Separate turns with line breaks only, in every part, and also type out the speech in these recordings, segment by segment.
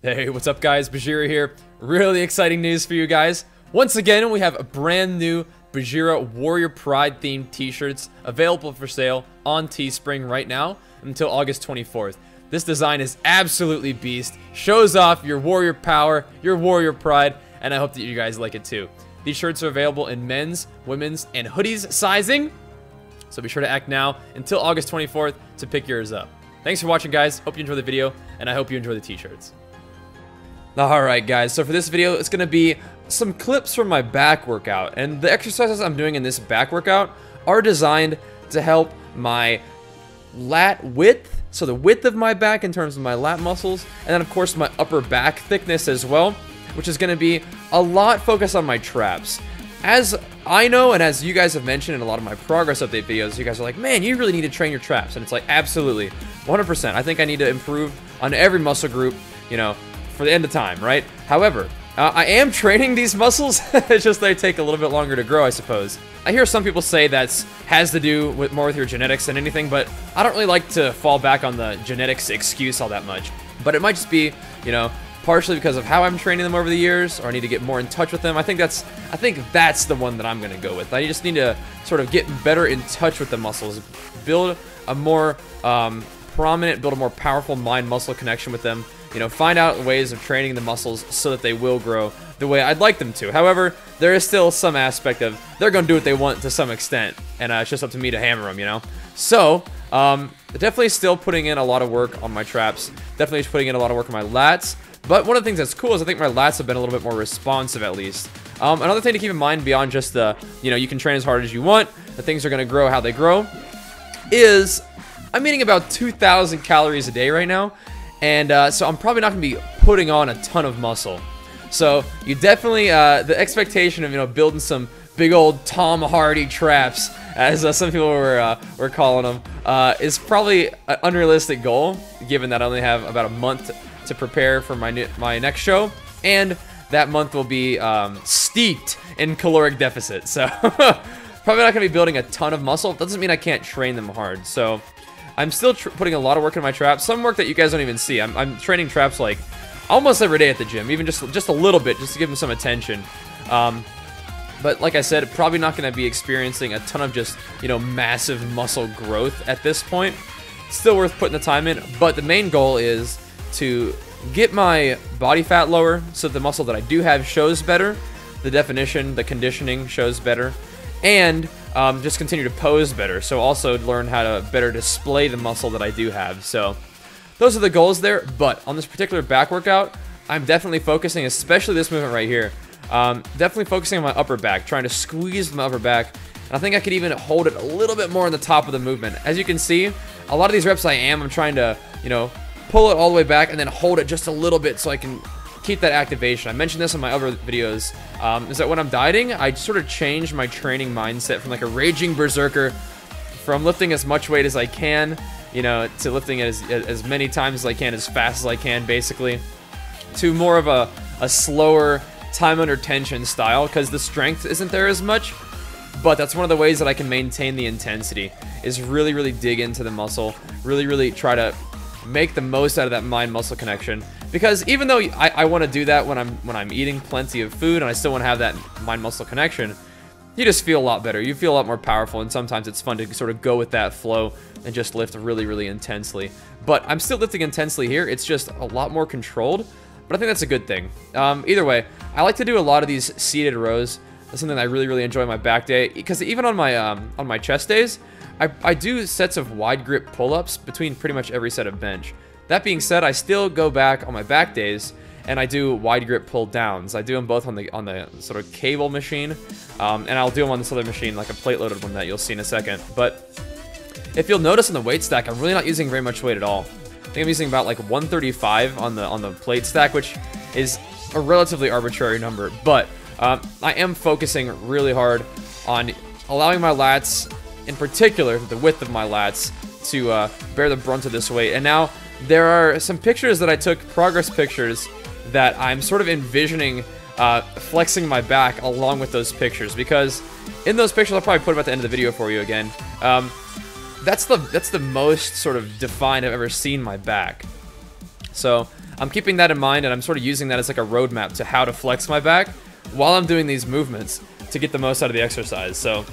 Hey, what's up guys? Bajheera here. Really exciting news for you guys. Once again, we have a brand new Bajheera Warrior Pride themed t-shirts available for sale on Teespring right now until August 24th. This design is absolutely beast. Shows off your warrior power, your warrior pride, and I hope that you guys like it too. These shirts are available in men's, women's, and hoodies sizing. So be sure to act now until August 24th to pick yours up. Thanks for watching guys. Hope you enjoy the video, and I hope you enjoy the t-shirts. Alright guys, so for this video, it's going to be some clips from my back workout. And the exercises I'm doing in this back workout are designed to help my lat width, so the width of my back in terms of my lat muscles, and then of course my upper back thickness as well, which is going to be a lot focused on my traps. As I know, and as you guys have mentioned in a lot of my progress update videos, you guys are like, man, you really need to train your traps. And it's like, absolutely, 100%. I think I need to improve on every muscle group, you know, for the end of time, right? However, I am training these muscles. It's just they take a little bit longer to grow, I suppose. I hear some people say that has to do with more with your genetics than anything, but I don't really like to fall back on the genetics excuse all that much. But it might just be, you know, partially because of how I'm training them over the years, or I need to get more in touch with them. I think that's the one that I'm gonna go with. I just need to sort of get better in touch with the muscles, build a more prominent, build a more powerful mind-muscle connection with them. You know, find out ways of training the muscles so that they will grow the way I'd like them to. However, there is still some aspect of they're going to do what they want to some extent, and it's just up to me to hammer them, you know? So, definitely still putting in a lot of work on my traps, definitely putting in a lot of work on my lats, but one of the things that's cool is I think my lats have been a little bit more responsive at least. Another thing to keep in mind beyond just the, you know, you can train as hard as you want, the things are going to grow how they grow, is I'm eating about 2,000 calories a day right now. And so I'm probably not going to be putting on a ton of muscle. So you definitely, the expectation of, you know, building some big old Tom Hardy traps, as some people were calling them, is probably an unrealistic goal, given that I only have about a month to prepare for my next show. And that month will be steeped in caloric deficit. So probably not going to be building a ton of muscle. Doesn't mean I can't train them hard. So I'm still putting a lot of work in my traps, some work that you guys don't even see. I'm training traps like almost every day at the gym, even just a little bit, just to give them some attention. But like I said, probably not going to be experiencing a ton of just, you know, massive muscle growth at this point. Still worth putting the time in, but the main goal is to get my body fat lower so the muscle that I do have shows better, the definition, the conditioning shows better, and just continue to pose better, so also learn how to better display the muscle that I do have. So those are the goals there, but on this particular back workout, I'm definitely focusing, especially this movement right here, definitely focusing on my upper back, trying to squeeze my upper back, and I think I could even hold it a little bit more on the top of the movement. As you can see, a lot of these reps I'm trying to, you know, pull it all the way back and then hold it just a little bit so I can keep that activation. I mentioned this in my other videos, is that when I'm dieting, I sort of change my training mindset from like a raging berserker, from lifting as much weight as I can, you know, to lifting as many times as I can, as fast as I can, basically, to more of a slower, time under tension style, because the strength isn't there as much. But that's one of the ways that I can maintain the intensity, is really, really dig into the muscle, really, really try to make the most out of that mind-muscle connection. Because even though I want to do that when I'm eating plenty of food, and I still want to have that mind-muscle connection, you just feel a lot better. You feel a lot more powerful, and sometimes it's fun to sort of go with that flow and just lift really, really intensely. But I'm still lifting intensely here. It's just a lot more controlled, but I think that's a good thing. Either way, I like to do a lot of these seated rows. That's something that I really, really enjoy on my back day, because even on my chest days, I do sets of wide grip pull-ups between pretty much every set of bench. That being said, I still go back on my back days and I do wide grip pull downs. I do them both on the sort of cable machine, and I'll do them on this other machine, like a plate loaded one that you'll see in a second. But if you'll notice on the weight stack, I'm really not using very much weight at all. I think I'm using about like 135 on the plate stack, which is a relatively arbitrary number. But I am focusing really hard on allowing my lats, in particular the width of my lats, to bear the brunt of this weight. And now there are some pictures that I took, progress pictures, that I'm sort of envisioning flexing my back along with those pictures, because in those pictures, I'll probably put them at the end of the video for you again, that's the most sort of defined I've ever seen my back. So I'm keeping that in mind, and I'm sort of using that as like a roadmap to how to flex my back while I'm doing these movements to get the most out of the exercise. So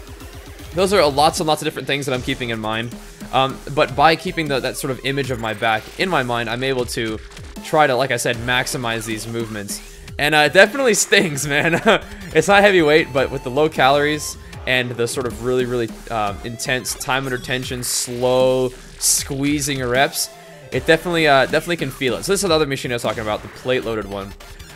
those are lots and lots of different things that I'm keeping in mind. But by keeping that sort of image of my back in my mind, I'm able to try to, like I said, maximize these movements. And it definitely stings, man. It's not heavyweight, but with the low calories and the sort of really, really intense time under tension, slow squeezing reps, it definitely can feel it. So this is another machine I was talking about, the plate-loaded one.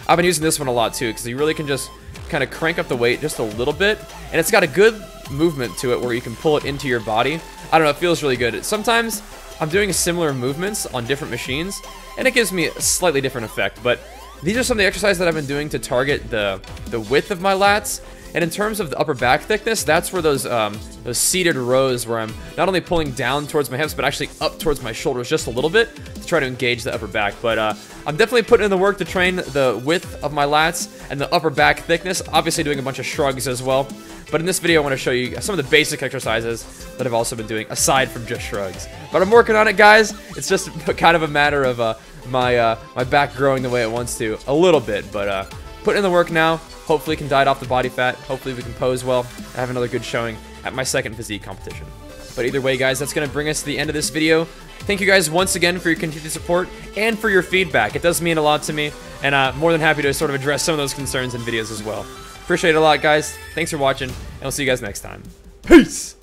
I've been using this one a lot too, because you really can just kind of crank up the weight just a little bit, and it's got a good movement to it where you can pull it into your body. I don't know, it feels really good. Sometimes I'm doing similar movements on different machines, and it gives me a slightly different effect, but these are some of the exercises that I've been doing to target the width of my lats. And in terms of the upper back thickness, that's where those seated rows where I'm not only pulling down towards my hips, but actually up towards my shoulders just a little bit to try to engage the upper back. But I'm definitely putting in the work to train the width of my lats and the upper back thickness, obviously doing a bunch of shrugs as well. But in this video, I want to show you some of the basic exercises that I've also been doing aside from just shrugs. But I'm working on it, guys. It's just kind of a matter of my back growing the way it wants to a little bit. But putting in the work now. Hopefully can diet off the body fat. Hopefully we can pose well and have another good showing at my second physique competition. But either way, guys, that's going to bring us to the end of this video. Thank you guys once again for your continued support and for your feedback. It does mean a lot to me, and I'm more than happy to sort of address some of those concerns in videos as well. Appreciate it a lot, guys. Thanks for watching, and I'll see you guys next time. Peace!